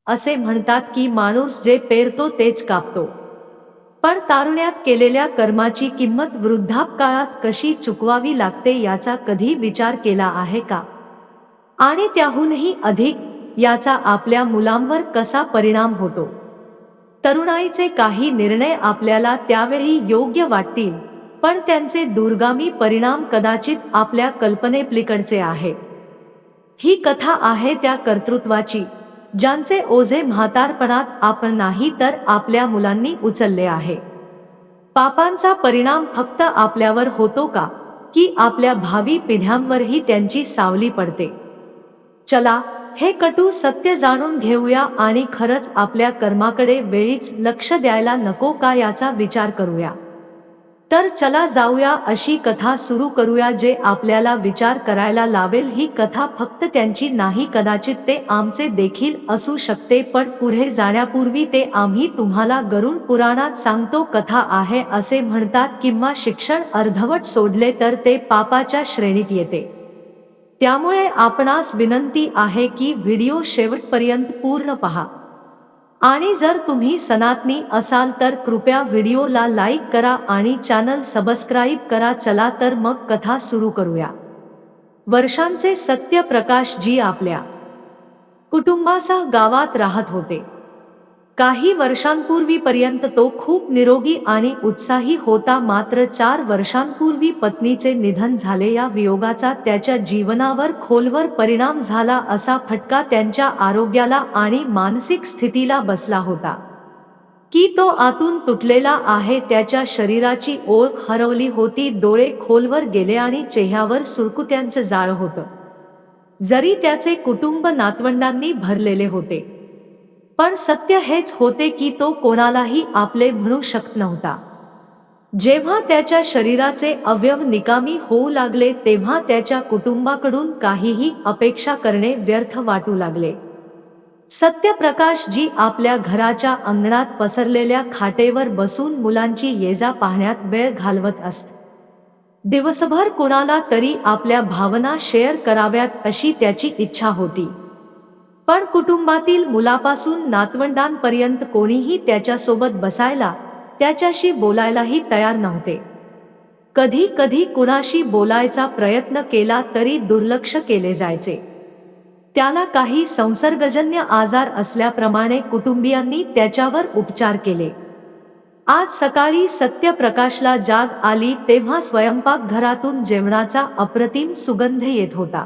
असे म्हणतात की माणूस जे पेरतो तेच कापतो, पण तारुण्यात केलेल्या कर्माची किंमत वृद्धापकाळात कशी चुकवावी लागते याचा कधी विचार केला आहे का? आणि त्याहूनही अधिक याचा आपल्या मुलांवर कसा परिणाम होतो? तरुणाईचे काही निर्णय आपल्याला त्यावेळी योग्य वाटतील, पण त्यांचे दूरगामी परिणाम कदाचित आपल्या कल्पनेपलीकडचे आहेत. ही कथा आहे त्या कर्तृत्वाची, ज्यांचे ओझे म्हातारपणात आपण नाही तर आपल्या मुलांनी उचलले आहे. पापांचा परिणाम फक्त आपल्यावर होतो का, की आपल्या भावी पिढ्यांवरही त्यांची सावली पडते? चला, हे कटू सत्य जाणून घेऊया आणि खरंच आपल्या कर्माकडे वेळीच लक्ष द्यायला नको का याचा विचार करूया. तर चला जाऊया, अशी कथा सुरू करूया जे आपल्याला विचार करायला लावेल. ही कथा फक्त त्यांची नाही, कदाचित ते आमचे देखील असू शकते, पण पुढे जाण्यापूर्वी ते आम्ही तुम्हाला गरुड पुराणात सांगतो. कथा आहे असे म्हणतात, किंवा शिक्षण अर्धवट सोडले तर ते पापाच्या श्रेणीत येते. त्यामुळे आपणास विनंती आहे की व्हिडिओ शेवटपर्यंत पूर्ण पहा. आणि जर तुम्ही सनातनी असाल तर कृपया व्हिडिओला लाईक करा आणि चॅनल सबस्क्राईब करा. चला तर मग कथा सुरू करूया. वर्षांचे सत्यप्रकाश जी आपल्या कुटुंबासह गावात राहत होते. काही वर्षांपूर्वीपर्यंत तो खूप निरोगी आणि उत्साही होता, मात्र 4 वर्षांपूर्वी पत्नीचे निधन झाले. या वियोगाचा त्याच्या जीवनावर खोलवर परिणाम झाला. असा फटका त्यांच्या आरोग्याला आणि मानसिक स्थितीला बसला होता की तो आतून तुटलेला आहे. त्याच्या शरीराची ओळख हरवली होती, डोळे खोलवर गेले आणि चेहऱ्यावर सुरकुत्यांचं जाळ होतं. जरी त्याचे कुटुंब नातवंडांनी भरलेले होते, पण सत्य हेच होते की तो कोणालाही आपले म्हणू शकत नव्हता. जेव्हा त्याच्या शरीराचे अवयव निकामी होऊ लागले तेव्हा त्याच्या कुटुंबाकडून काहीही अपेक्षा करणे व्यर्थ वाटू लागले. सत्यप्रकाश जी आपल्या घराच्या अंगणात पसरलेल्या खाटेवर बसून मुलांची ये-जा पाहण्यात वेळ घालवत असत. दिवसभर कुणाला तरी आपल्या भावना शेअर कराव्यात अशी त्याची इच्छा होती, पण कुटुंबातील मुलापासून नातवंडांपर्यंत कोणीही त्याच्यासोबत बसायला, त्याच्याशी बोलायलाही तयार नव्हते. कधी कधी कुणाशी बोलायचा प्रयत्न केला तरी दुर्लक्ष केले जायचे. त्याला काही संसर्गजन्य आजार असल्याप्रमाणे कुटुंबियांनी त्याच्यावर उपचार केले. आज सकाळी सत्यप्रकाशला जाग आली तेव्हा स्वयंपाकघरातून जेवणाचा अप्रतिम सुगंध येत होता.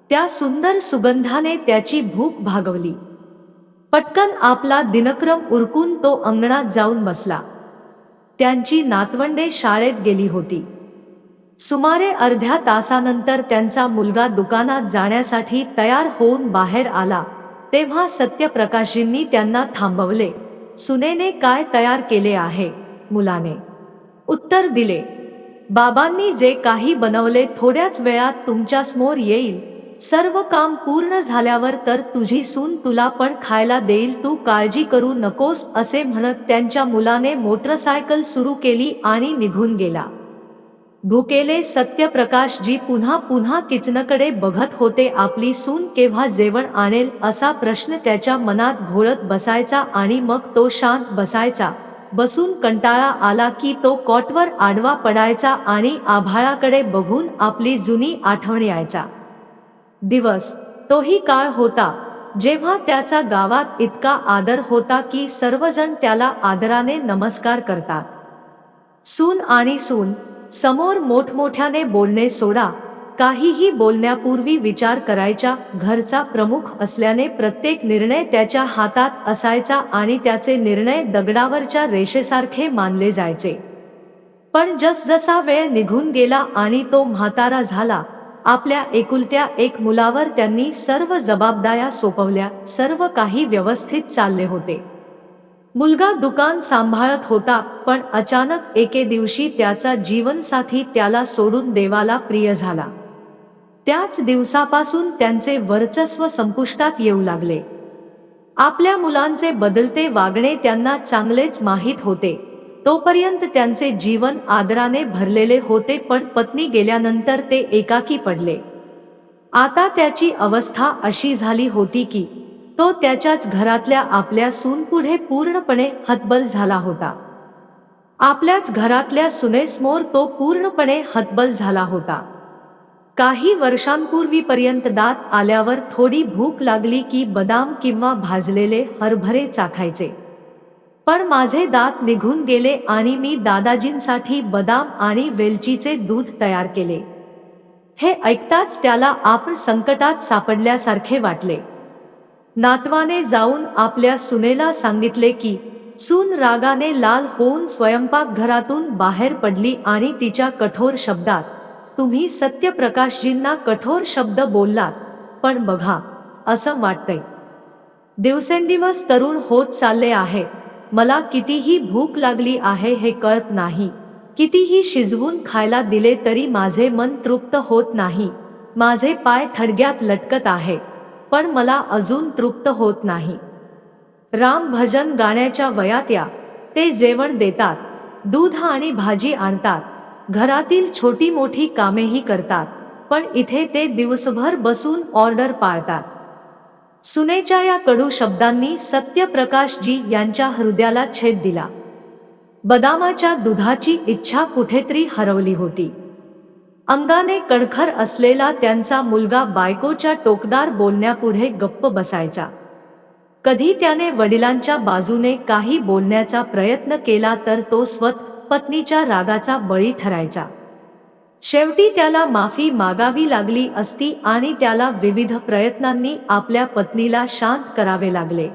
त्या सुंदर सुगंधाने त्याची भूक भागवली. पटकन आपला दिनक्रम उरकून तो अंगणात जाऊन बसला. त्यांची नातवंडे शाळेत गेली होती. सुमारे अर्ध्या तासानंतर त्यांचा मुलगा दुकानात जाण्यासाठी तयार होऊन बाहेर आला तेव्हा सत्यप्रकाशजींनी त्यांना थांबवले. सुनेने काय तयार केले आहे? मुलाने उत्तर दिले. बाबांनी जे काही बनवले थोड्याच वेळात तुमच्यासमोर येईल. सर्व काम पूर्ण झाल्यावर तर तुझी सून तुला पण खायला देईल, तू काळजी करू नकोस, असे म्हणत त्यांच्या मुलाने मोटरसायकल सुरू केली आणि निघून गेला. भुकेले सत्यप्रकाशजी पुन्हा पुन्हा किचनकडे बघत होते. आपली सून केव्हा जेवण आणेल असा प्रश्न त्याच्या मनात घोळत बसायचा आणि मग तो शांत बसायचा. बसून कंटाळा आला की तो कॉटवर आडवा पडायचा आणि आभाळाकडे बघून आपली जुनी आठवण यायचा. दिवस तोही काळ होता जेव्हा त्याचा गावात इतका आदर होता की सर्वजण त्याला आदराने नमस्कार करतात. सून आणि सून समोर मोठमोठ्याने बोलणे सोडा, काहीही बोलण्यापूर्वी विचार करायचा. घरचा प्रमुख असल्याने प्रत्येक निर्णय त्याच्या हातात असायचा आणि त्याचे निर्णय दगडावरच्या रेषेसारखे मानले जायचे. पण जसजसा वेळ निघून गेला आणि तो म्हातारा झाला, आपल्या एकुलत्या एक मुलावर त्यांनी सर्व जबाबदाऱ्या सोपवल्या. सर्व काही व्यवस्थित चालले होते. मुलगा दुकान सांभाळत होता, पण अचानक एके दिवशी त्याचा जीवनसाथी त्याला सोडून देवाला प्रिय झाला. त्याच दिवसापासून त्यांचे वर्चस्व संपुष्टात येऊ लागले. आपल्या मुलांचे बदलते वागणे त्यांना चांगलेच माहीत होते. तोपर्यंत त्यांचे जीवन आदराने भरलेले होते, पण पत्नी गेल्यानंतर ते एकाकी पडले. आता त्याची अवस्था अशी झाली होती की तो त्याच्याच घरातल्या आपल्या सूनपुढे पूर्णपणे हतबल झाला होता. आपल्याच घरातल्या सुनेसमोर तो पूर्णपणे हतबल झाला होता. काही वर्षांपूर्वीपर्यंत दात आल्यावर थोडी भूक लागली की बदाम किंवा भाजलेले हरभरे चाखायचे. पण माझे दात निघून गेले आणि मी दादाजींसाठी बदाम आणि वेलचीचे दूध तयार केले. हे ऐकताच त्याला आपण संकटात सापडल्यासारखे वाटले. नातवाने जाऊन आपल्या सुनेला सांगितले की सून रागाने लाल होऊन स्वयंपाकघरातून बाहेर पडली आणि तिच्या कठोर शब्दात, तुम्ही सत्यप्रकाशजींना कठोर शब्द बोललात, पण बघा, असं वाटतंय. दिवसेंदिवस तरुण होत चालले आहे. मला कितीही भूक लागली आहे हे कळत नाही. कितीही शिजवून खायला दिले तरी माझे मन तृप्त होत नाही. माझे पाय थडग्यात लटकत आहे, पण मला अजून तृप्त होत नाही. राम भजन गाण्याच्या वयात या. ते जेवण देतात, दूध आणि भाजी आणतात, घरातील छोटी मोठी कामेही करतात, पण इथे ते दिवसभर बसून ऑर्डर पाळतात. सुनेच्या या कडू शब्दांनी सत्यप्रकाशजी यांच्या हृदयाला छेद दिला. बदामाच्या दुधाची इच्छा कुठेतरी हरवली होती. अंगाने कणखर असलेला त्यांचा मुलगा बायकोच्या टोकदार बोलण्यापुढे गप्प बसायचा. कधी त्याने वडिलांच्या बाजूने काही बोलण्याचा प्रयत्न केला तर तो स्वतः पत्नीच्या रागाचा बळी ठरायचा. शेवटी त्याला माफी मागावी लागली असती आणि त्याला विविध प्रयत्नांनी आपल्या पत्नीला शांत करावे लागले.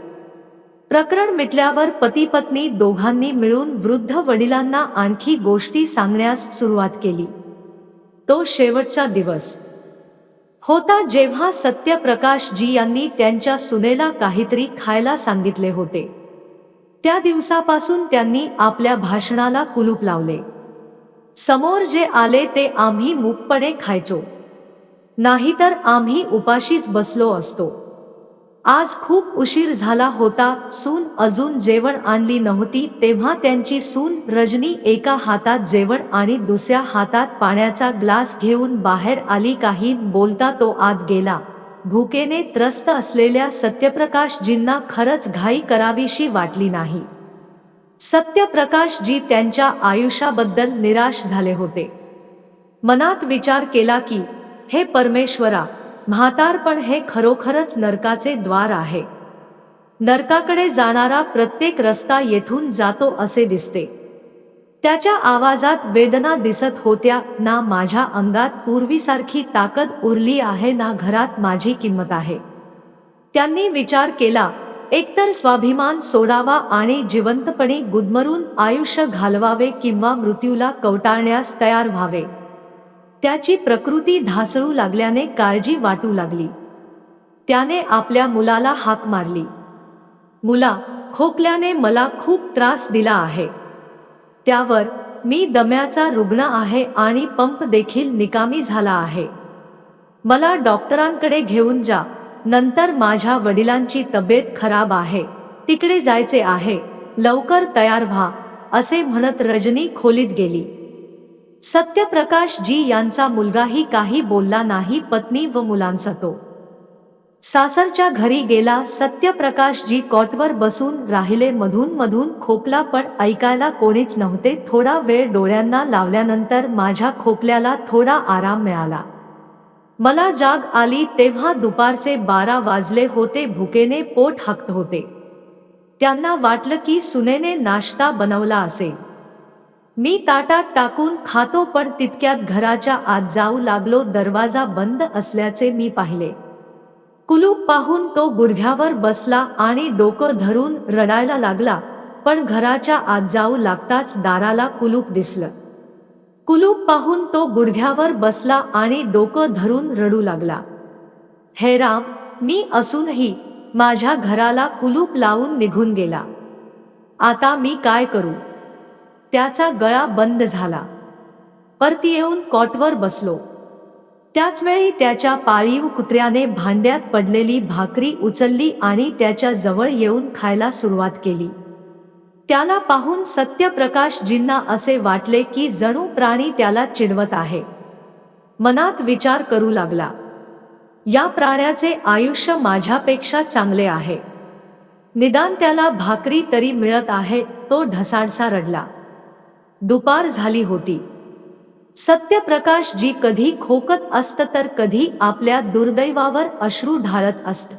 प्रकरण मिटल्यावर पती पत्नी दोघांनी मिळून वृद्ध वडिलांना आणखी गोष्टी सांगण्यास सुरुवात केली. तो शेवटचा दिवस होता जेव्हा सत्यप्रकाशजी यांनी त्यांच्या सुनेला काहीतरी खायला सांगितले होते. त्या दिवसापासून त्यांनी आपल्या भाषणाला कुलूप लावले. समोर जे आले ते आम्ही मूकपणे खायचो, नाहीतर आम्ही उपाशीच बसलो असतो. आज खूप उशीर झाला होता. सून अजून जेवण आणली नव्हती तेव्हा त्यांची सून रजनी एका हातात जेवण आणि दुसऱ्या हातात पाण्याचा ग्लास घेऊन बाहेर आली. काही बोलता तो आत गेला. भुकेने त्रस्त असलेल्या सत्यप्रकाशजींना खरंच घाई करावीशी वाटली नाही. सत्यप्रकाशजी त्यांच्या आयुष्याबद्दल निराश झाले होते. मनात विचार केला की हे परमेश्वरा, म्हातारपण हे खरोखरच नरकाचे द्वार आहे. नरकाकडे जाणारा प्रत्येक रस्ता येथून जातो असे दिसते. त्याच्या आवाजात वेदना दिसत होत्या. ना माझ्या अंगात पूर्वीसारखी ताकद उरली आहे, ना घरात माझी किंमत आहे. त्यांनी विचार केला, एकतर स्वाभिमान सोडावा आणि जिवंतपणे गुदमरून आयुष्य घालवावे किंवा मृत्यूला कवटाळण्यास तयार व्हावे. त्याची प्रकृती ढासळू लागल्याने काळजी वाटू लागली. त्याने आपल्या मुलाला हाक मारली, मुला, खोकल्याने मला खूप त्रास दिला आहे. त्यावर, मी दम्याचा रुग्ण आहे आणि पंप देखील निकामी झाला आहे. मला डॉक्टरांकडे घेऊन जा. नंतर माझ्या वडिलांची तब्येत खराब आहे, तिकडे जायचे आहे, लवकर तयार व्हा, असे म्हणत रजनी खोलीत गेली. सत्यप्रकाशजी यांचा मुलगाही काही बोलला नाही. पत्नी व मुलांचा तो सासरच्या घरी गेला. सत्यप्रकाशजी कॉटवर बसून राहिले. मधून मधून खोकला, पण ऐकायला कोणीच नव्हते. थोडा वेळ डोळ्यांना लावल्यानंतर माझ्या खोकल्याला थोडा आराम मिळाला. मला जाग आली तेव्हा दुपारचे 12 वाजले होते. भुकेने पोट हाकत होते. त्यांना वाटलं की सुनेने नाश्ता बनवला असेल. मी ताटात टाकून खातो, पण तितक्यात घराच्या आत जाऊ लागलो. दरवाजा बंद असल्याचे मी पाहिले. कुलूप पाहून तो गुडघ्यावर बसला आणि डोकं धरून रडायला लागला. पण घराच्या आत जाऊ लागताच दाराला कुलूप दिसलं. कुलूप पाहून तो गुडघ्यावर बसला आणि डोकं धरून रडू लागला. हे राम, मी असूनही माझ्या घराला कुलूप लावून निघून गेला. आता मी काय करू? त्याचा गळा बंद झाला. परत येऊन कॉटवर बसलो. त्याचवेळी त्याच्या पाळीव कुत्र्याने भांड्यात पडलेली भाकरी उचलली आणि त्याच्या जवळ येऊन खायला सुरुवात केली. त्याला पाहून सत्यप्रकाशजींना असे वाटले की जणू प्राणी त्याला चिडवत आहे. मनात विचार करू लागला, या प्राण्याचे आयुष्य माझ्यापेक्षा चांगले आहे. निदान त्याला भाकरी तरी मिळत आहे. तो ढसाढसा रडला. दुपार झाली होती. सत्यप्रकाश जी कधी खोकत असत तर कधी आपल्या दुर्दैवावर अश्रू ढाळत असत.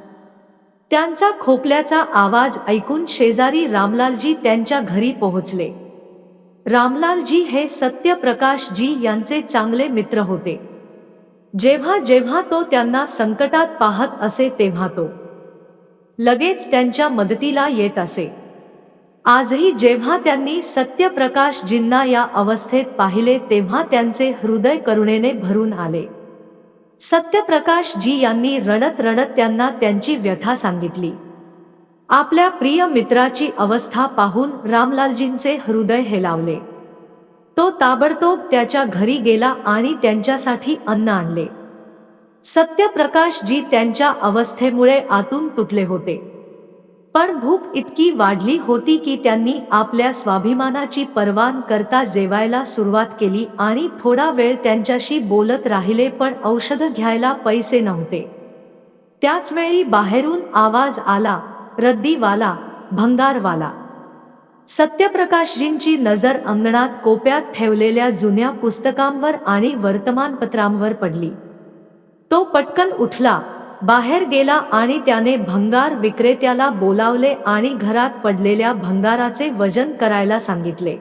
त्यांचा खोकल्याचा आवाज ऐकून शेजारी रामलालजी त्यांच्या घरी पोहोचले. रामलालजी हे सत्यप्रकाशजी यांचे चांगले मित्र होते. जेव्हा जेव्हा तो त्यांना संकटात पाहत असे तेव्हा तो लगेच त्यांच्या मदतीला येत असे. आजही जेव्हा त्यांनी सत्यप्रकाशजींना या अवस्थेत पाहिले तेव्हा त्यांचे हृदय करुणेने भरून आले. सत्यप्रकाशजी यांनी रडत रडत त्यांना त्यांची व्यथा सांगितली. आपल्या प्रिय मित्राची अवस्था पाहून रामलालजींचे हृदय हेलावले. तो ताबडतोब त्याच्या घरी गेला आणि त्यांच्यासाठी अन्न आणले. सत्यप्रकाशजी त्यांच्या अवस्थेमुळे आतून तुटले होते. पण भूक इतकी वाढली होती की त्यांनी आपल्या स्वाभिमानाची पर्वा न करता जेवायला सुरुवात केली आणि थोडा वेळ त्यांच्याशी बोलत राहिले. पण औषध घ्यायला पैसे नव्हते. त्याच वेळी बाहेरून आवाज आला, रद्दीवाला, भंगारवाला. सत्यप्रकाशजींची नजर अंगणात कोपऱ्यात ठेवलेल्या जुन्या पुस्तकांवर आणि वर्तमानपत्रांवर पडली. तो पटकन उठला, बाहेर गेला आणि त्याने भंगार विक्रेत्याला बोलावले आणि घरात पडलेल्या भंगाराचे वजन करायला सांगितले.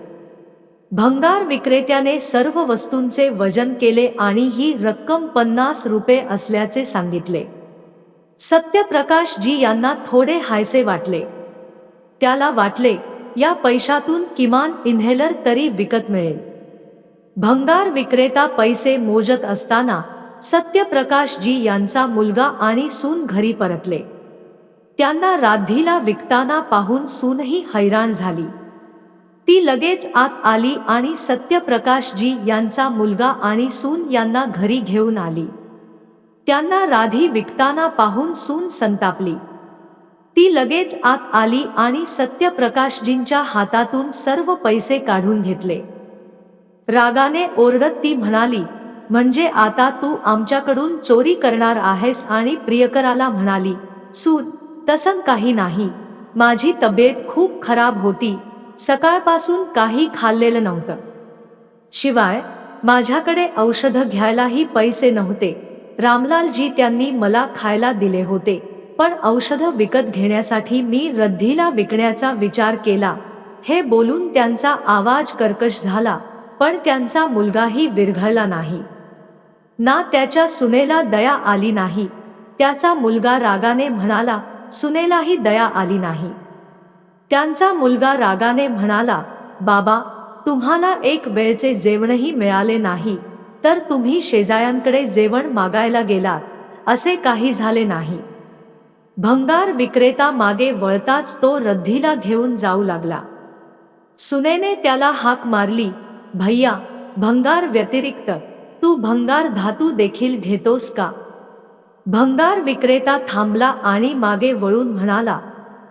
भंगार विक्रेत्याने सर्व वस्तूंचे वजन केले आणि ही रक्कम 50 रुपये असल्याचे सांगितले. सत्यप्रकाशजी यांना थोडे हायसे वाटले. त्याला वाटले, या पैशातून किमान इन्हेलर तरी विकत मिळेल. भंगार विक्रेता पैसे मोजत असताना सत्यप्रकाशजी यांचा मुलगा आणि सून घरी परतले. त्यांना राधीला विकताना पाहून सूनही हैराण झाली. ती लगेच आत आली आणि सत्यप्रकाशजी यांचा मुलगा आणि सून यांना घरी घेऊन आली. त्यांना राधी विकताना पाहून सून संतापली. ती लगेच आत आली आणि सत्यप्रकाशजींच्या हातातून सर्व पैसे काढून घेतले. रागाने ओरडत ती म्हणाली, म्हणजे आता तू आमच्याकडून चोरी करणार आहेस? आणि प्रियकराला म्हणाली, सून, तसं काही नाही. माझी तब्येत खूप खराब होती. सकाळपासून काही खाल्लेलं नव्हतं. शिवाय माझ्याकडे औषध घ्यायलाही पैसे नव्हते. रामलालजी त्यांनी मला खायला दिले होते, पण औषध विकत घेण्यासाठी मी रद्दीला विकण्याचा विचार केला. हे बोलून त्यांचा आवाज कर्कश झाला. पण त्यांचा मुलगाही विरघळला नाही. ना त्याच्या सुनेला दया आली नाही. त्याचा मुलगा रागाने म्हणाला, सुनेलाही दया आली नाही. त्यांचा मुलगा रागाने म्हणाला, बाबा, तुम्हाला एक वेळचे जेवणही मिळाले नाही तर तुम्ही शेजाऱ्यांकडे जेवण मागायला गेलात, असे काही झाले नाही. भंगार विक्रेता मागे वळताच तो रद्दीला घेऊन जाऊ लागला. सुनेने त्याला हाक मारली, भैया, भंगार व्यतिरिक्त तू भंगार धातू देखील घेतोस का? भंगार विक्रेता थांबला आणि मागे वळून म्हणाला,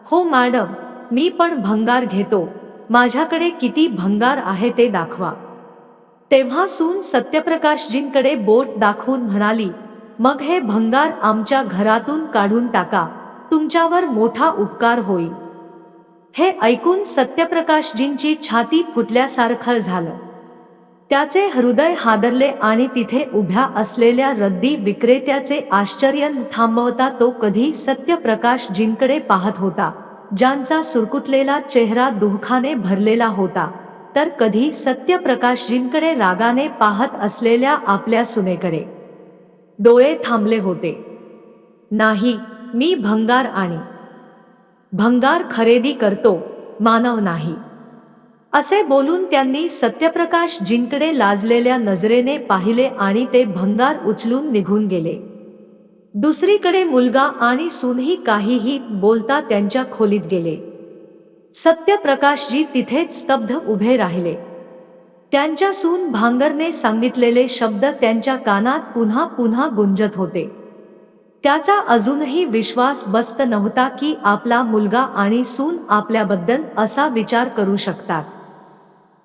हो मॅडम, मी पण भंगार घेतो. माझ्याकडे किती भंगार आहे ते दाखवा. तेव्हा सून सत्यप्रकाशजींकडे बोट दाखवून म्हणाली, मग हे भंगार आमच्या घरातून काढून टाका. तुमच्यावर मोठा उपकार होईल. हे ऐकून सत्यप्रकाशजींची छाती फुटल्यासारखं झालं. त्याचे हृदय हादरले आणि तिथे उभ्या असलेल्या रद्दी विक्रेत्याचे आश्चर्य थांबवता तो कधी सत्यप्रकाशजींकडे पाहत होता, ज्यांचा सुरकुतलेला चेहरा दुःखाने भरलेला होता, तर कधी सत्यप्रकाशजींकडे रागाने पाहत असलेल्या आपल्या सुनेकडे. डोळे थांबले होते. नाही, मी भंगार आणि भंगार खरेदी करतो, मानव नाही. असे बोलून त्यांनी सत्यप्रकाशजींकडे लाजलेल्या नजरेने पाहिले आणि ते भंगार उचलून निघून गेले. दुसरीकडे मुलगा आणि सूनही काहीही बोलता त्यांच्या खोलीत गेले. सत्यप्रकाशजी तिथेच स्तब्ध उभे राहिले. त्यांच्या सून भांगरने सांगितलेले शब्द त्यांच्या कानात पुन्हा पुन्हा गुंजत होते. त्याचा अजूनही विश्वास बसत नव्हता की आपला मुलगा आणि सून आपल्याबद्दल असा विचार करू शकतात.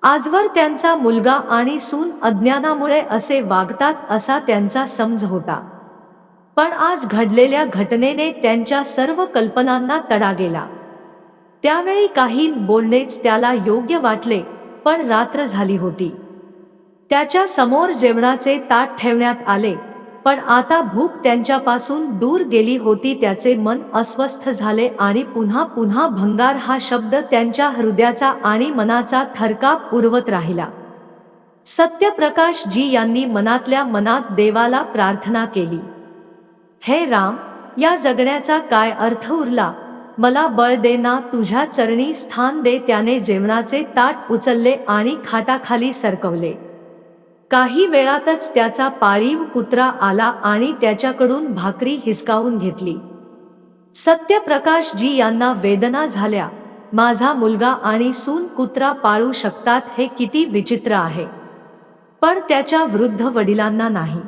आजवर त्यांचा मुलगा आणि सून अज्ञानामुळे असे वागतात असा त्यांचा समज होता. पण आज घडलेल्या घटनेने त्यांच्या सर्व कल्पनांना तडा गेला. त्यावेळी काही बोलणेच त्याला योग्य वाटले, पण रात्र झाली होती. त्याच्या समोर जेवणाचे ताट ठेवण्यात आले, पण आता भूक त्यांच्यापासून दूर गेली होती. त्याचे मन अस्वस्थ झाले आणि पुन्हा पुन्हा भंगार हा शब्द त्यांच्या हृदयाचा आणि मनाचा थरकाप उडवत राहिला. सत्यप्रकाश जी यांनी मनातल्या मनात देवाला प्रार्थना केली, हे राम, या जगण्याचा काय अर्थ उरला? मला बळ दे ना, तुझ्या चरणी स्थान दे. त्याने जेवणाचे ताट उचलले आणि खाटाखाली सरकवले. काही वेळातच त्याचा पाळीव कुत्रा आला आणि त्याच्याकडून भाकरी हिसकावून घेतली. सत्यप्रकाश जी यांना वेदना झाल्या. माझा मुलगा आणि सून कुत्रा पाळू शकतात, हे किती विचित्र आहे. पण त्याच्या वृद्ध वडिलांना नाही.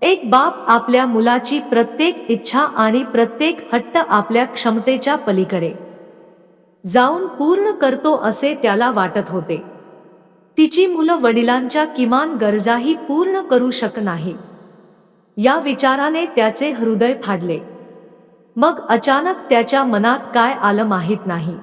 एक बाप आपल्या मुलाची प्रत्येक इच्छा आणि प्रत्येक हट्ट आपल्या क्षमतेच्या पलीकडे जाऊन पूर्ण करतो असे त्याला वाटत होते. तिची मुलं वडिलांच्या किमान गरजाही पूर्ण करू शकत नाही. या विचाराने त्याचे हृदय फाडले. मग अचानक त्याच्या मनात काय आलं माहीत नाही.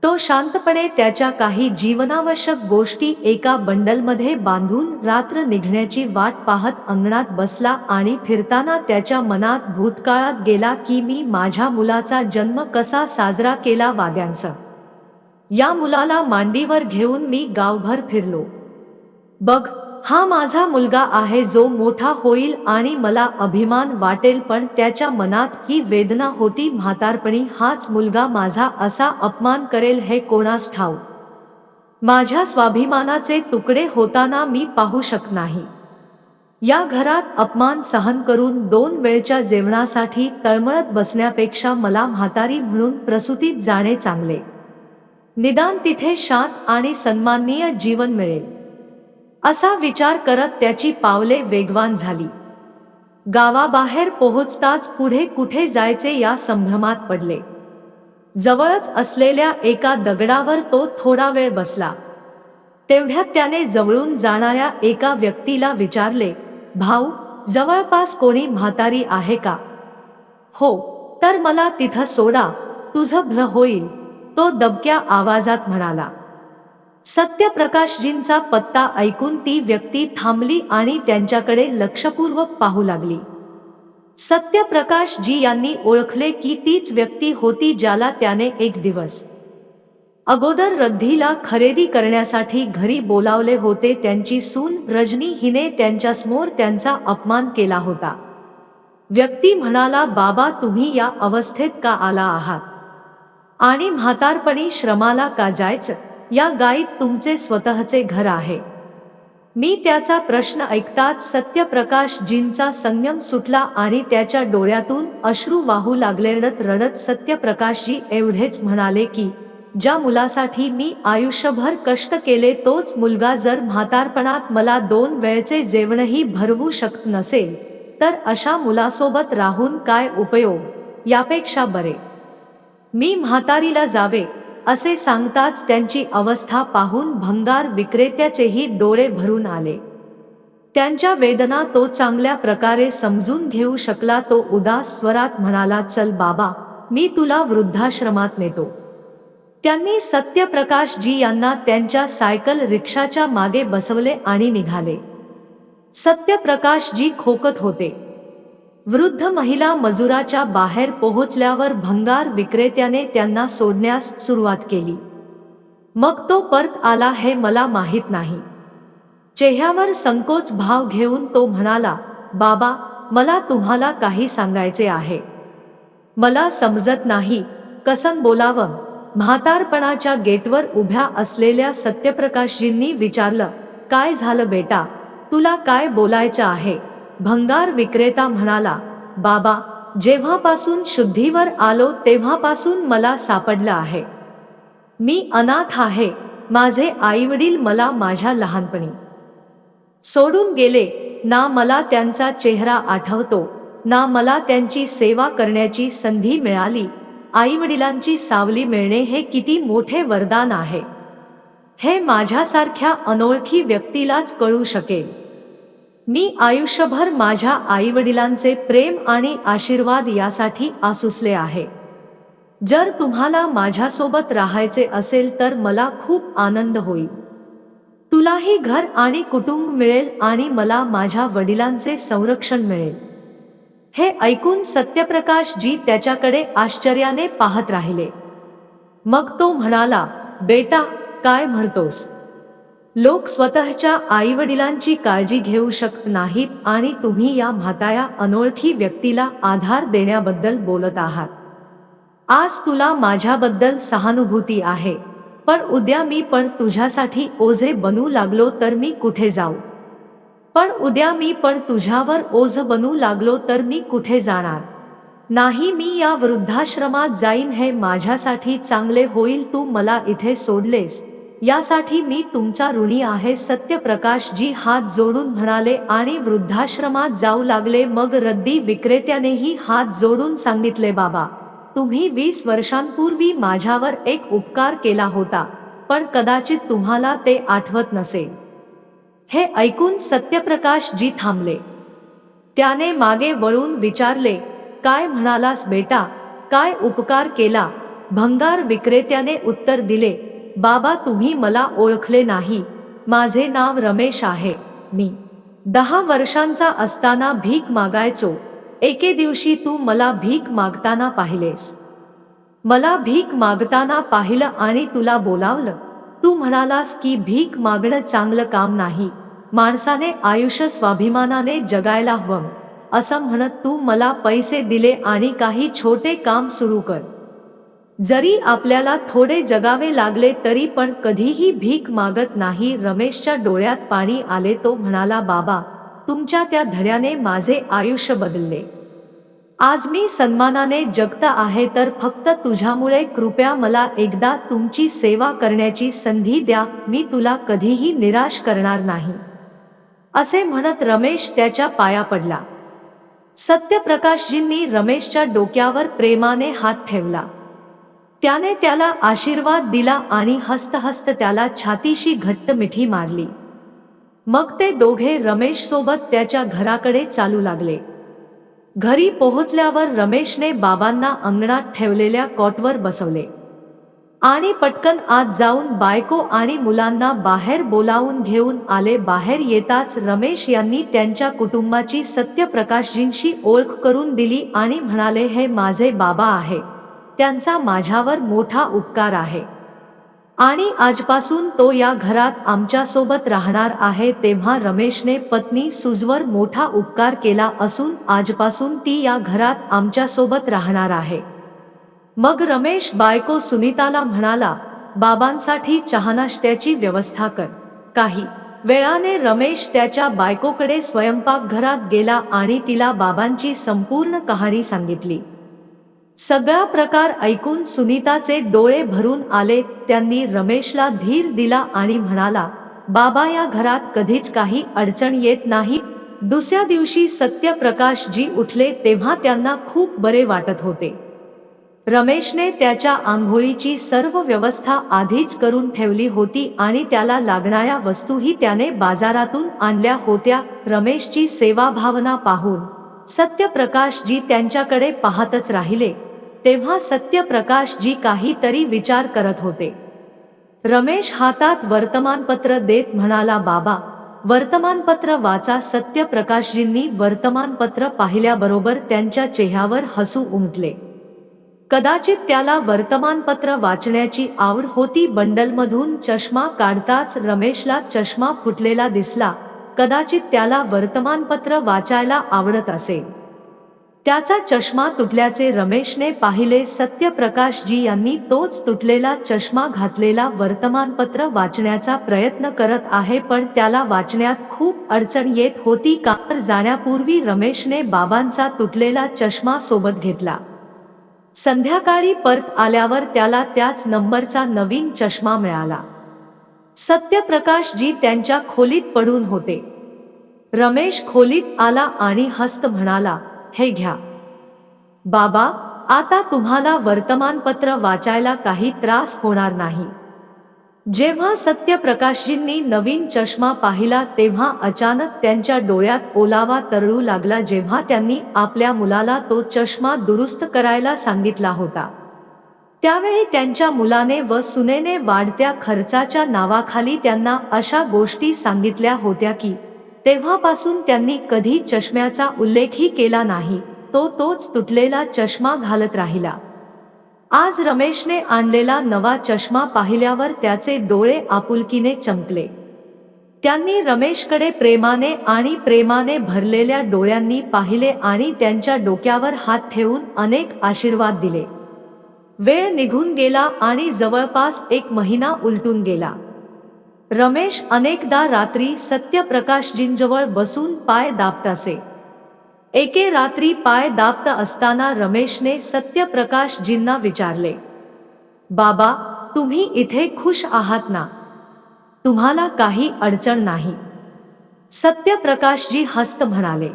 तो शांतपणे त्याच्या काही जीवनावश्यक गोष्टी एका बंडलमध्ये बांधून रात्र निघण्याची वाट पाहत अंगणात बसला आणि फिरताना त्याच्या मनात भूतकाळात गेला की मी माझ्या मुलाचा जन्म कसा साजरा केला वाद्यांसह. या मुलाला मांडीवर घेऊन मी गावभर फिरलो. बघ, हा माझा मुलगा आहे जो मोठा होईल आणि मला अभिमान वाटेल. पण त्याच्या मनात ही वेदना होती, म्हातारपणी हाच मुलगा माझा असा अपमान करेल हे कोणास ठाऊक. माझ्या स्वाभिमानाचे तुकडे होताना मी पाहू शकत नाही. या घरात अपमान सहन करून 2 वेळच्या जेवणासाठी तळमळत बसण्यापेक्षा मला म्हातारी म्हणून प्रसूतीत जाणे चांगले. निदान तिथे शांत आणि सन्माननीय जीवन मिळेल. असा विचार करत त्याची पावले वेगवान झाली. गावाबाहेर पोहोचताच पुढे कुठे जायचे या संभ्रमात पडले. जवळच असलेल्या एका दगडावर तो थोडा वेळ बसला. तेवढ्यात त्याने जवळून जाणाऱ्या एका व्यक्तीला विचारले, भाऊ, जवळपास कोणी म्हातारी आहे का? हो, तर मला तिथं सोडा, तुझं भलं होईल, तो दबक्या आवाजात म्हणाला. सत्यप्रकाशजींचा पत्ता ऐकून ती व्यक्ती थांबली आणि त्यांच्याकडे लक्षपूर्वक पाहू लागली. सत्यप्रकाश जी यांनी ओळखले की तीच व्यक्ती होती ज्याला त्याने एक दिवस अगोदर रद्दीला खरेदी करण्यासाठी घरी बोलावले होते. त्यांची सून रजनी हिने त्यांच्यासमोर त्यांचा अपमान केला होता. व्यक्ती म्हणाला, बाबा, तुम्ही या अवस्थेत का आला आहात आणि म्हातारपणी श्रमाला का जायचं? या गाईत तुमचे स्वतःचे घर आहे. मी त्याचा प्रश्न ऐकताच सत्यप्रकाशजींचा संयम सुटला आणि त्याच्या डोळ्यातून अश्रू वाहू लागले. रडत रडत सत्यप्रकाशजी एवढेच म्हणाले की ज्या मुलासाठी मी आयुष्यभर कष्ट केले तोच मुलगा जर म्हातारपणात मला 2 वेळचे जेवणही भरवू शकत नसेल तर अशा मुलासोबत राहून काय उपयोग? यापेक्षा बरे मी म्हातारीला जावे. असे सांगताच त्यांची अवस्था पाहून भंगार विक्रेत्याचेही डोळे भरून आले. त्यांच्या वेदना तो चांगल्या प्रकारे समजून घेऊ शकला. तो उदास स्वरात म्हणाला, चल बाबा, मी तुला वृद्धाश्रमात नेतो. त्यांनी सत्यप्रकाशजी यांना त्यांच्या सायकल रिक्षाच्या मागे बसवले आणि निघाले. सत्यप्रकाशजी खोकत होते. वृद्ध महिला मजुराच्या बाहेर पोहोचल्यावर भंगार विक्रेत्याने त्यांना सोडण्यास सुरुवात केली. मग तो परत आला हे मला माहीत नाही. चेहऱ्यावर संकोच भाव घेऊन तो म्हणाला, बाबा, मला तुम्हाला काही सांगायचे आहे. मला समजत नाही, कसं बोलावं? म्हातारपणाच्या गेटवर उभ्या असलेल्या सत्यप्रकाशजींनी विचारलं, काय झालं बेटा, तुला काय बोलायचं आहे? भंगार विक्रेता म्हणाला, बाबा, जेव्हापासून शुद्धीवर आलो तेव्हापासून मला सापडलं आहे. मी अनाथ आहे. माझे आईवडील मला माझ्या लहानपणी सोडून गेले. ना मला त्यांचा चेहरा आठवतो, ना मला त्यांची सेवा करण्याची संधी मिळाली. आईवडिलांची सावली मिळणे हे किती मोठे वरदान आहे, हे माझ्यासारख्या अनोळखी व्यक्तीलाच कळू शकेल. मी आयुष्यभर माझ्या आईवडिलांचे प्रेम आणि आशीर्वाद यासाठी आसुसले आहे. जर तुम्हाला माझ्यासोबत राहायचे असेल तर मला खूप आनंद होईल. तुलाही घर आणि कुटुंब मिळेल आणि मला माझ्या वडिलांचे संरक्षण मिळेल. हे ऐकून सत्यप्रकाश जी त्याच्याकडे आश्चर्याने पाहत राहिले. मग तो म्हणाला, बेटा, काय म्हणतोस? लोक स्वतःच्या आईवडिलांची काळजी घेऊ शकत नाहीत आणि तुम्ही या म्हाताऱ्या अनोळखी व्यक्तीला आधार देण्याबद्दल बोलत आहात. आज तुला माझ्याबद्दल सहानुभूती आहे, पण उद्या मी पण तुझ्यासाठी ओझे बनू लागलो तर मी कुठे जाऊ? पण उद्या मी पण तुझ्यावर ओझ बनू लागलो तर मी कुठे जाणार? नाही, मी या वृद्धाश्रमात जाईन. हे माझ्यासाठी चांगले होईल. तू मला इथे सोडलेस यासाठी मी तुमचा ऋणी आहे. सत्यप्रकाशजी हात जोडून म्हणाले आणि वृद्धाश्रमात जाऊ लागले. मग रद्दी विक्रेत्यानेही हात जोडून सांगितले, बाबा, तुम्ही 20 वर्षांपूर्वी माझ्यावर एक उपकार केला होता, पण कदाचित तुम्हाला ते आठवत नसेल. हे ऐकून सत्यप्रकाशजी थांबले. त्याने मागे वळून विचारले, काय म्हणालास बेटा? काय उपकार केला? भंगार विक्रेत्याने उत्तर दिले, बाबा, तुम्ही मला ओळखले नाही. माझे नाव रमेश आहे. मी 10 वर्षांचा असताना भीक मागायचो. एके दिवशी तू मला भीक मागताना पाहिलेस. मला भीक मागताना पाहिलं आणि तुला बोलावलं. तू म्हणालास की भीक मागणं चांगलं काम नाही, माणसाने आयुष्य स्वाभिमानाने जगायला हवं. असं म्हणत तू मला पैसे दिले आणि काही छोटे काम सुरू कर. जरी आपल्याला थोडे जगावे लागले तरी पण कधीही भीक मागत नाही. रमेशच्या डोळ्यात पाणी आले. तो म्हणाला, बाबा, तुमच्या त्या धड्याने माझे आयुष्य बदलले. आज मी सन्मानाने जगत आहे तर फक्त तुझ्यामुळे. कृपया मला एकदा तुमची सेवा करण्याची संधी द्या. मी तुला कधीही निराश करणार नाही. असे म्हणत रमेश त्याच्या पाया पडला. सत्यप्रकाशजींनी रमेशच्या डोक्यावर प्रेमाने हात ठेवला. त्याने त्याला आशीर्वाद दिला आणि हसत त्याला छातीशी घट्ट मिठी मारली. मग ते दोघे रमेश सोबत त्याच्या घराकडे चालू लागले. घरी पोहोचल्यावर रमेशने बाबांना अंगणात ठेवलेल्या कॉटवर बसवले आणि पटकन आत जाऊन बायको आणि मुलांना बाहेर बोलावून घेऊन आले. बाहेर येताच रमेश यांनी त्यांच्या कुटुंबाची सत्यप्रकाशजींशी ओळख करून दिली आणि म्हणाले, हे माझे बाबा आहे. त्यांचा माझ्यावर मोठा उपकार आहे आणि आजपासून तो या घरात आमच्या सोबत राहणार आहे. तेव्हा रमेशने पत्नी सुजवर मोठा उपकार केला असून आजपासून ती या घरात आमच्या सोबत राहणार आहे. मग रमेश बायको सुनीताला म्हणाला, बाबांसाठी चहानाश्त्याची व्यवस्था कर. काही वेळाने रमेश त्याच्या बायकोकडे स्वयंपाकघरात गेला आणि तिला बाबांची संपूर्ण कहाणी सांगितली. सगळा प्रकार ऐकून सुनीताचे डोळे भरून आले. त्यांनी रमेशला धीर दिला आणि म्हणाला, बाबा, या घरात कधीच काही अडचण येत नाही. दुसऱ्या दिवशी सत्यप्रकाशजी उठले तेव्हा त्यांना खूप बरे वाटत होते. रमेशने त्याच्या आंघोळीची सर्व व्यवस्था आधीच करून ठेवली होती आणि त्याला लागणाऱ्या वस्तूही त्याने बाजारातून आणल्या होत्या. रमेशची सेवाभावना पाहून सत्यप्रकाशजी त्यांच्याकडे पाहतच राहिले. तेव्हा सत्यप्रकाशजी काहीतरी विचार करत होते. रमेश हातात वर्तमानपत्र देत म्हणाला, बाबा, वर्तमानपत्र वाचा. सत्यप्रकाशजींनी वर्तमानपत्र पाहिल्याबरोबर त्यांच्या चेहऱ्यावर हसू उमटले. कदाचित त्याला वर्तमानपत्र वाचण्याची आवड होती. बंडलमधून चष्मा काढताच रमेशला चष्मा फुटलेला दिसला. कदाचित त्याला वर्तमानपत्र वाचायला आवडत असेल. त्याचा चष्मा तुटल्याचे रमेशने पाहिले. सत्यप्रकाशजी यांनी तोच तुटलेला चष्मा घातलेला वर्तमानपत्र वाचण्याचा प्रयत्न करत आहे, पण त्याला वाचण्यात खूप अडचण येत होती. कामावर जाण्यापूर्वी रमेशने बाबांचा तुटलेला चष्मा सोबत घेतला. संध्याकाळी परत आल्यावर त्याला त्याच नंबरचा नवीन चष्मा मिळाला. सत्यप्रकाशजी त्यांच्या खोलीत पडून होते. रमेश खोलीत आला आणि हसत म्हणाला, हे घ्या बाबा, आता तुम्हाला वर्तमानपत्र वाचायला काही त्रास होणार नाही. जेव्हा सत्यप्रकाशजींनी नवीन चष्मा पाहिला तेव्हा अचानक त्यांच्या डोळ्यात ओलावा तरळू लागला जेव्हा त्यांनी आपल्या मुलाला तो चष्मा दुरुस्त करायला सांगितला होता। त्यावेळी त्यांच्या मुलाने व सुनेने वाढत्या खर्चाच्या नावाखाली त्यांना अशा गोष्टी सांगितल्या होत्या की तेव्हापासून त्यांनी कधी चष्म्याचा उल्लेखही केला नाही, तोच तुटलेला चष्मा घालत राहिला। आज रमेशने आणलेला नवा चष्मा पाहिल्यावर त्याचे डोळे आपुलकीने चमकले। त्यांनी रमेशकडे प्रेमाने भरलेल्या डोळ्यांनी पाहिले आणि त्यांच्या डोक्यावर हात ठेवून अनेक आशीर्वाद दिले। वेळ निघून गेला आणि जवळपास 1 महिना उलटून गेला। रमेश अनेकदा रात्री सत्यप्रकाशजींजवळ बसून पाय दाबत असे। एके रात्री पाय दाबत असताना रमेशने सत्यप्रकाशजींना विचारले, बाबा, तुम्ही इथे खुश आहात ना? तुम्हाला काही अडचण नाही? सत्यप्रकाशजी हसत म्हणाले,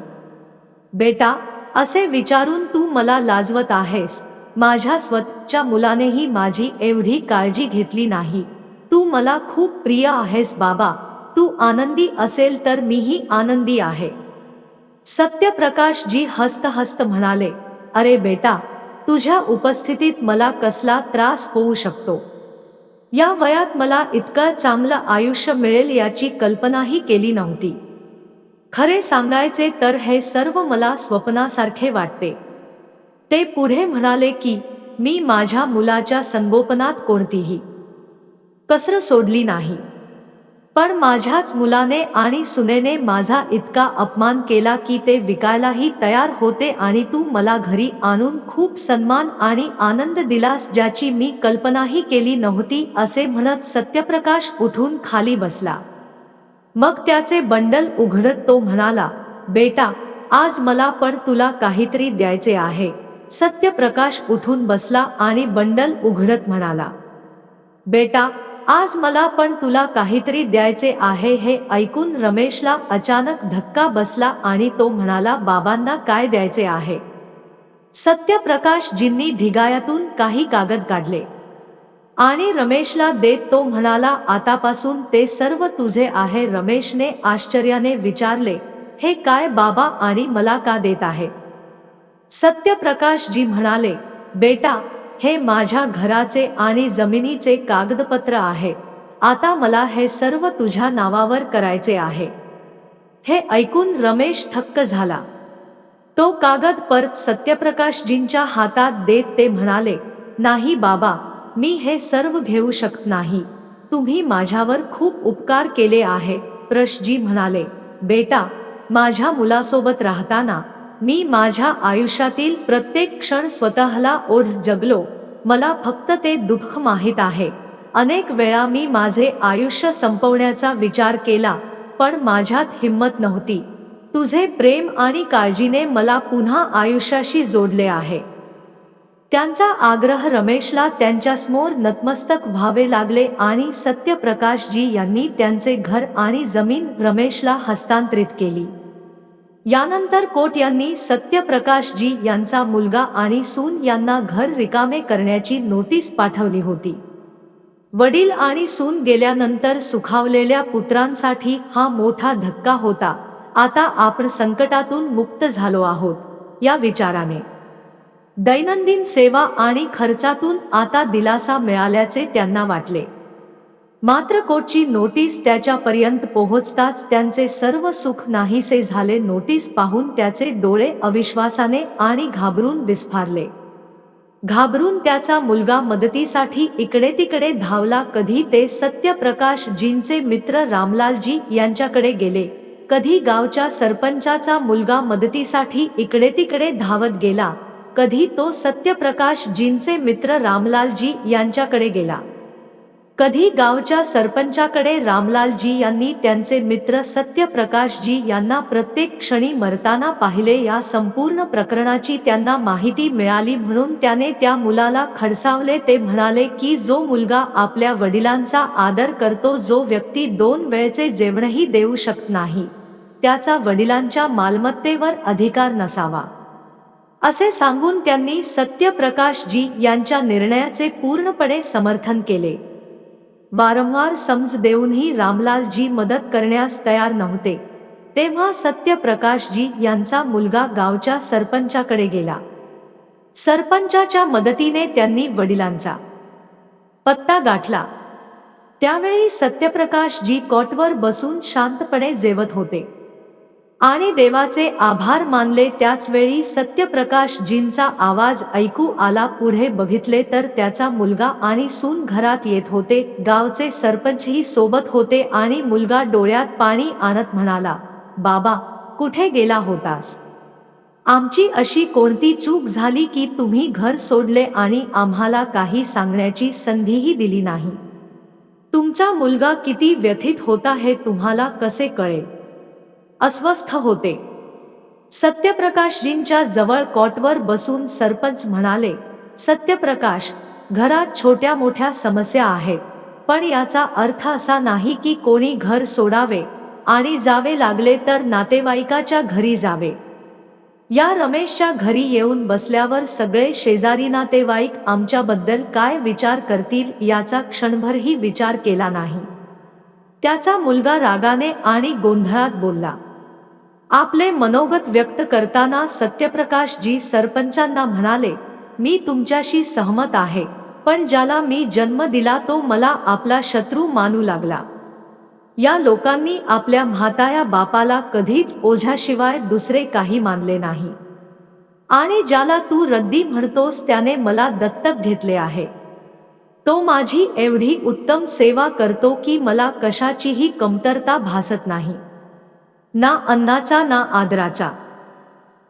बेटा, असे विचारून तू मला लाजवत आहेस? माझ्या स्वतःच्या मुलानेही माझी एवढी काळजी घेतली नाही। तू मला खूप प्रिय आहेस बाबा, तू आनंदी असेल तर मीही आनंदी आहे। सत्यप्रकाशजी हसत म्हणाले, अरे बेटा, तुझ्या उपस्थितीत मला कसला त्रास होऊ शकतो? या वयात मला इतकं चांगलं आयुष्य मिळेल याची कल्पनाही केली नव्हती। खरे सांगायचे तर हे सर्व मला स्वप्नासारखे वाटते। ते पुढे म्हणाले की मी माझ्या मुलाच्या संगोपनात कोणतीही कसर सोडली नाही, पण माझ्याच मुलाने आणि सुनेने माझा इतका अपमान केला की ते विकायलाही तयार होते आणि तू मला घरी आणून खूप सन्मान आणि आनंद दिलास ज्याची मी कल्पनाही केली नव्हती, असे म्हणत सत्यप्रकाश उठून खाली बसला। मग त्याचे बंडल उघडत तो म्हणाला, बेटा, आज मला पण तुला काहीतरी द्यायचे आहे। सत्यप्रकाश उठून बसला आणि बंडल उघडत म्हणाला, बेटा, आज मला पण तुला काहीतरी द्यायचे आहे। हे ऐकून रमेशला अचानक धक्का बसला आणि तो म्हणाला, बाबांना काय द्यायचे आहे? सत्यप्रकाशजींनी ढिगायातून काही कागद काढले आणि रमेशला देत तो म्हणाला, आतापासून ते सर्व तुझे आहे। रमेशने आश्चर्याने विचारले, हे काय बाबा आणि मला का देत आहे? सत्यप्रकाशजी म्हणाले, बेटा, हे माझ्या घराचे आणि जमिनीचे कागदपत्र आहे। आता मला हे सर्व तुझ्या नावावर करायचे आहे। हे ऐकून रमेश थक्क झाला। तो कागद परत सत्यप्रकाशजींच्या हातात देत ते म्हणाले, नाही बाबा, मी हे सर्व घेऊ शकत नाही। तुम्ही माझ्यावर खूप उपकार केले आहे। प्रशजी म्हणाले, बेटा, माझ्या मुलासोबत राहताना मी माझ्या आयुष्यातील प्रत्येक क्षण स्वतःला ओढ जगलो। मला फक्त ते दुःख माहित आहे। अनेक वेळा मी माझे आयुष्य संपवण्याचा विचार केला, पण माझ्यात हिम्मत नव्हती। तुझे प्रेम आणि काळजीने मला पुन्हा आयुष्याशी जोडले आहे। त्यांचा आग्रह रमेशला त्यांच्यासमोर नतमस्तक व्हावे लागले आणि सत्यप्रकाशजी यांनी त्यांचे घर आणि जमीन रमेशला हस्तांतरित केली। यानंतर कोट यांनी सत्यप्रकाशजी यांचा मुलगा आणि सून यांना घर रिकामे करण्याची नोटीस पाठवली होती। वडील आणि सून गेल्यानंतर सुखावलेल्या पुत्रांसाठी हा मोठा धक्का होता। आता आपण संकटातून मुक्त झालो आहोत या विचाराने दैनंदिन सेवा आणि खर्चातून आता दिलासा मिळाल्याचे त्यांना वाटले। मात्र कोटची नोटीस त्याच्यापर्यंत पोहोचताच त्यांचे सर्व सुख नाहीसे झाले। नोटीस पाहून त्याचे डोळे अविश्वासाने आणि घाबरून विस्फारले। घाबरून त्याचा मुलगा मदतीसाठी इकडे तिकडे धावला। कधी ते सत्यप्रकाशजींचे मित्र रामलालजी यांच्याकडे गेले, कधी गावच्या सरपंचाचा मुलगा मदतीसाठी इकडे तिकडे धावत गेला, कधी तो सत्यप्रकाशजींचे मित्र रामलालजी यांच्याकडे गेला, कधी गावच्या सरपंचाकडे। रामलालजी यांनी त्यांचे मित्र सत्यप्रकाशजी यांना प्रत्येक क्षणी मरताना पाहिले। या संपूर्ण प्रकरणाची त्यांना माहिती मिळाली म्हणून त्याने त्या मुलाला खडसावले। ते म्हणाले की जो मुलगा आपल्या वडिलांचा आदर करतो, जो व्यक्ती 2 वेळचे जेवणही देऊ शकत नाही, त्याचा वडिलांच्या मालमत्तेवर अधिकार नसावा, असे सांगून त्यांनी सत्यप्रकाशजी यांच्या निर्णयाचे पूर्णपणे समर्थन केले। वारंवार समज देऊनही रामलालजी मदत करण्यास तयार नव्हते। तेव्हा सत्यप्रकाशजी यांचा मुलगा गावच्या सरपंचाकडे गेला। सरपंचाच्या मदतीने त्यांनी वडिलांचा पत्ता गाठला। त्यावेळी सत्यप्रकाशजी कॉटवर बसून शांतपणे जेवत होते आणि देवाचे आभार मानले। त्याच वेळी सत्यप्रकाशजींचा आवाज ऐकू आला। पुढे बघितले तर त्याचा मुलगा आणि सून घरात येत होते। गावचे सरपंचही सोबत होते आणि मुलगा डोळ्यात पाणी आणत म्हणाला, बाबा, कुठे गेला होतास? आमची अशी कोणती चूक झाली की तुम्ही घर सोडले आणि आम्हाला काही सांगण्याची संधीही दिली नाही? तुमचा मुलगा किती व्यथित होता हे तुम्हाला कसे कळेल? अस्वस्थ होते। सत्यप्रकाशजींच्या जवळ कॉटवर बसून सरपंच म्हणाले, सत्यप्रकाश, घरात छोट्या मोठ्या समस्या आहेत, पण याचा अर्थ असा नाही की कोणी घर सोडावे आणि जावे लागले तर नातेवाईकाच्या घरी जावे। या रमेशच्या घरी येऊन बसल्यावर सगळे शेजारी नातेवाईक आमच्याबद्दल काय विचार करतील याचा क्षणभरही विचार केला नाही। त्याचा मुलगा रागाने आणि गोंधळात बोलला। आपले मनोगत व्यक्त करताना सत्यप्रकाशजी सरपंचांना म्हणाले, मी तुमच्याशी सहमत आहे, पण ज्याला मी जन्म दिला तो मला आपला शत्रू मानू लागला। या लोकांनी आपल्या म्हाताऱ्या बापाला कधीच ओझ्याशिवाय दुसरे काही मानले नाही आणि ज्याला तू रद्दी म्हणतोस त्याने मला दत्तक घेतले आहे। तो माझी एवढी उत्तम सेवा करतो की मला कशाचीही कमतरता भासत नाही, ना अन्नाचा ना आदराचा।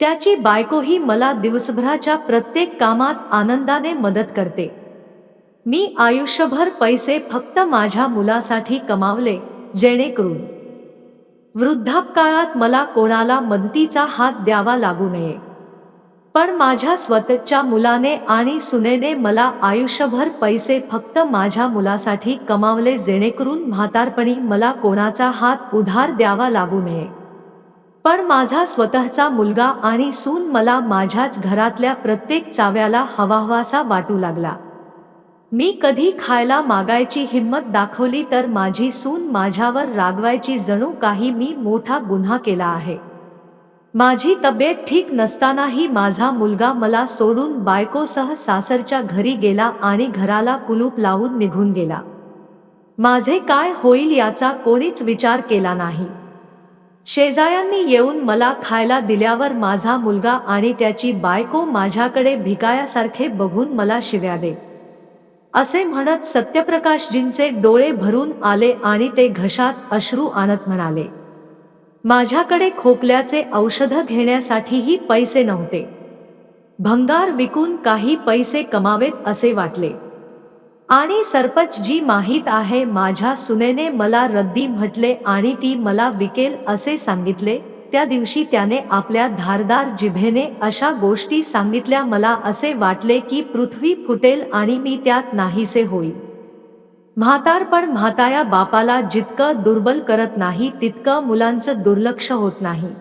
त्याची बायकोही मला दिवसभराच्या प्रत्येक कामात आनंदाने मदत करते। मी आयुष्यभर पैसे फक्त माझ्या मुलासाठी कमावले, जेणेकरून वृद्धापकाळात मला कोणाला मदतीचा हात द्यावा लागू नये। पण माझ्या स्वतःच्या मुलाने आणि सुनेने मला आयुष्यभर पैसे फक्त माझ्या मुलासाठी कमावले, जेणेकरून म्हातारपणी मला कोणाचा हात उधार द्यावा लागू नये। पण माझा स्वतःचा मुलगा आणि सून मला माझ्याच घरातल्या प्रत्येक चाव्याला हवाहवासा वाटू लागला। मी कधी खायला मागायची हिम्मत दाखवली तर माझी सून माझ्यावर रागवायची, जणू काही मी मोठा गुन्हा केला आहे। माझी तब्येत ठीक नसतानाही माझा मुलगा मला सोडून बायकोसह सासरच्या घरी गेला आणि घराला कुलूप लावून निघून गेला। माझे काय होईल याचा कोणीच विचार केला नाही। शेजाऱ्यांनी येऊन मला खायला दिल्यावर माझा मुलगा आणि त्याची बायको माझ्याकडे भिकायासारखे बघून मला शिव्या दे असे म्हणत सत्यप्रकाशजींचे डोळे भरून आले आणि ते घशात अश्रू आणत म्हणाले, माझ्याकडे खोकल्याचे औषध घेण्यासाठीही पैसे नव्हते। भंगार विकून काही पैसे कमावेत असे वाटले। आणि सरपंचजी, माहीत आहे, माझ्या सुनेने मला रद्दी म्हटले आणि ती मला विकेल असे सांगितले। त्या दिवशी त्याने आपल्या धारदार जिभेने अशा गोष्टी सांगितल्या, मला असे वाटले की पृथ्वी फुटेल आणि मी त्यात नाहीसे होईल। म्हातारपण म्हाताऱ्या बापाला जितकं दुर्बल करत नाही तितकं मुलांचं दुर्लक्ष होत नाही।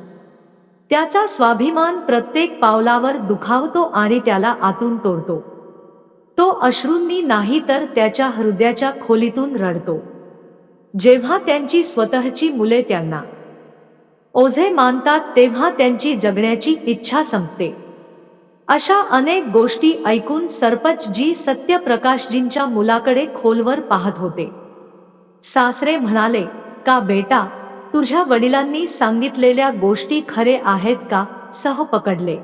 त्याचा स्वाभिमान प्रत्येक पावलावर दुखावतो आणि त्याला आतून तोडतो। तो अश्रूंनी नाही तर त्याच्या हृदयाच्या खोलीतून रडतो। जेव्हा त्यांची स्वतःची मुले त्यांना ओझे मानतात तेव्हा त्यांची जगण्याची इच्छा संपते। अशा अनेक गोष्टी ऐकून सरपंचजी सत्यप्रकाशजींच्या मुलाकडे खोलवर पाहत होते। सासरे म्हणाले, का बेटा, तुझ्या वडिलांनी सांगितलेल्या गोष्टी खरे आहेत का? सह पकडले।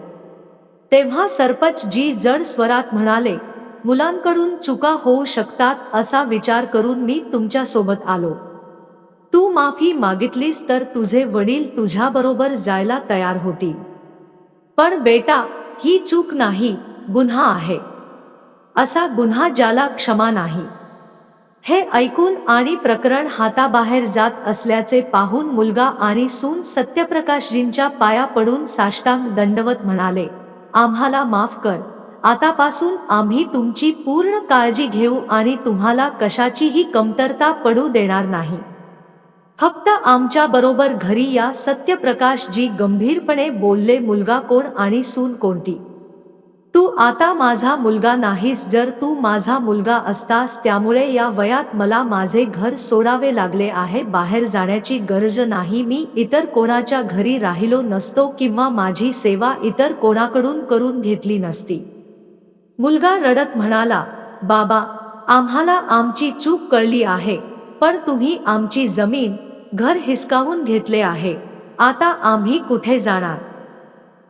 तेव्हा सरपंचजी जड स्वरात म्हणाले, मुलांकडून चुका होऊ शकतात असा विचार करून मी तुमच्या सोबत आलो। तू माफी मागितलीस तर तुझे वडील तुझ्याबरोबर जायला तयार होतील। पण बेटा, ही चूक नाही, गुन्हा आहे। असा गुन्हा ज्याला क्षमा नाही। हे ऐकून आणि प्रकरण हाताबाहेर जात असल्याचे पाहून मुलगा आणि सून सत्यप्रकाशजींच्या पाया पडून साष्टांग दंडवत म्हणाले, आम्हाला माफ कर। आतापासून आम्ही तुमची पूर्ण काळजी घेऊ आणि तुम्हाला कशाचीही कमतरता पडू देणार नाही। फक्त आमच्या बरोबर घरी या। सत्यप्रकाशजी गंभीरपणे बोलले, मुलगा कोण आणि सून कोणती? तू आता माझा मुलगा नाहीस. जर तू माझा मुलगा असतास, त्यामुळे या वयात मला माझे घर सोडावे लागले आहे. बाहेर जाण्याची गरज नाही. मी इतर कोणाच्या घरी राहिलो नसतो किंवा माझी सेवा इतर कोणाकडून करून घेतली नसती. मुलगा रडत म्हणाला, बाबा, आम्हाला आमची चूक कळली आहे, पण तुम्ही आमची जमीन, घर हिसकावून घेतले आहे. आता आम्ही कुठे जाणार?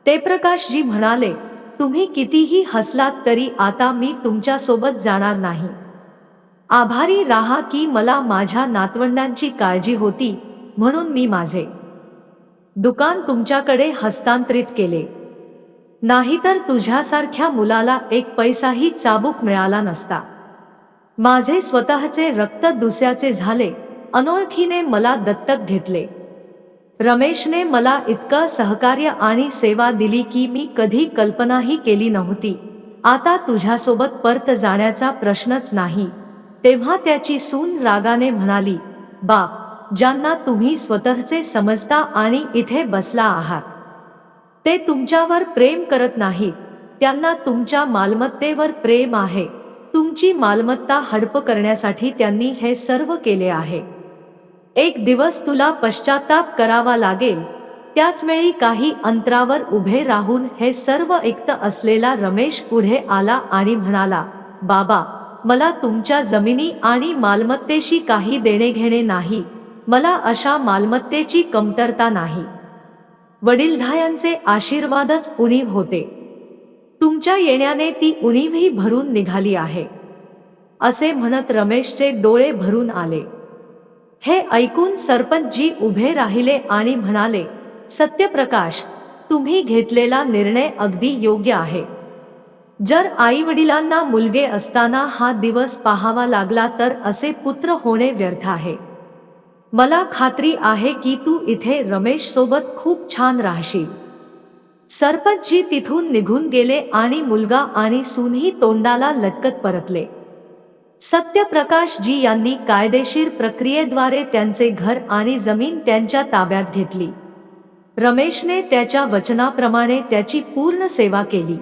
ते प्रकाशजी म्हणाले, तुम्ही कितीही हसलात तरी आता मी तुमच्या सोबत जाणार नाही. आभारी राहा की मला माझ्या नातवंडांची काळजी होती, म्हणून मी माझे दुकान तुमच्याकडे हस्तांतरित केले. नाहीतर तुझ्यासारख्या मुलाला एक पैसाही चाबूक मिळाला नसता. माझे स्वतःचे रक्त दुसऱ्याचे झाले. अनोळखीने मला दत्तक घेतले. रमेशने मला इतकं सहकार्य आणि सेवा दिली की मी कधी कल्पनाही केली नव्हती. आता तुझ्यासोबत परत जाण्याचा प्रश्नच नाही. तेव्हा त्याची सून रागाने म्हणाली, बाप, ज्यांना तुम्ही स्वतःचे समजता आणि इथे बसला आहात, ते तुमच्यावर प्रेम करत नाहीत. त्यांना तुमच्या मालमत्तेवर प्रेम आहे. तुमची मालमत्ता हडप करण्यासाठी त्यांनी हे सर्व केले आहे. एक दिवस तुला पश्चाताप करावा लागेल. त्याच वेळी काही अंतरावर उभे राहून हे सर्व ऐकत असलेला रमेश पुढे आला आणि म्हणाला, बाबा, मला तुमच्या जमिनी आणि मालमत्तेशी काही देणे घेणे नाही. मला अशा मालमत्तेची कमतरता नाही. वडीलधायांचे आशीर्वादच उणीव होते. तुमच्या येण्याने ती उणीवही भरून निघाली आहे. असे म्हणत रमेशचे डोळे भरून आले. हे ऐकून सरपंचजी उभे राहिले आणि म्हणाले, सत्यप्रकाश, तुम्ही घेतलेला निर्णय अगदी योग्य आहे. जर आई वडिलांना मुलगे असताना हा दिवस पाहावा लागला तर असे पुत्र होणे व्यर्थ आहे. मला खात्री आहे की तू इथे रमेश सोबत खूप छान राहशील. सरपंचजी तिथून निघून गेले आणि मुलगा आणि सूनही तोंडाला लटकत परतले. सत्यप्रकाशजी यांनी कायदेशीर प्रक्रियेद्वारे त्यांचे घर आणि जमीन त्यांच्या ताब्यात घेतली. रमेशने त्याच्या वचनाप्रमाणे त्याची पूर्ण सेवा केली.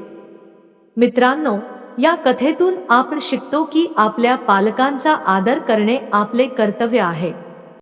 मित्रांनो, या कथेतून आपण शिकतो की आपल्या पालकांचा आदर करणे आपले कर्तव्य आहे.